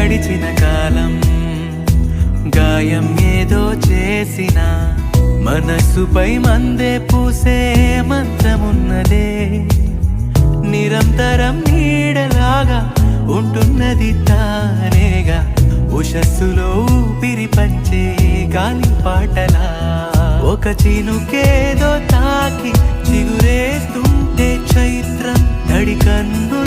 గడిచిన కాలం గాయం ఏదో చేసిన మనసుపై మందే పూసే మంత్రమున్నదే నిరంతరం నీడలాగా ఉంటున్నది తానేగా ఉషస్సులో ఊపిరి పంచే గాలి పాటలా ఒక చినుకేదో తాకి చిగురేస్తుంటే చైత్రం తడి కన్ను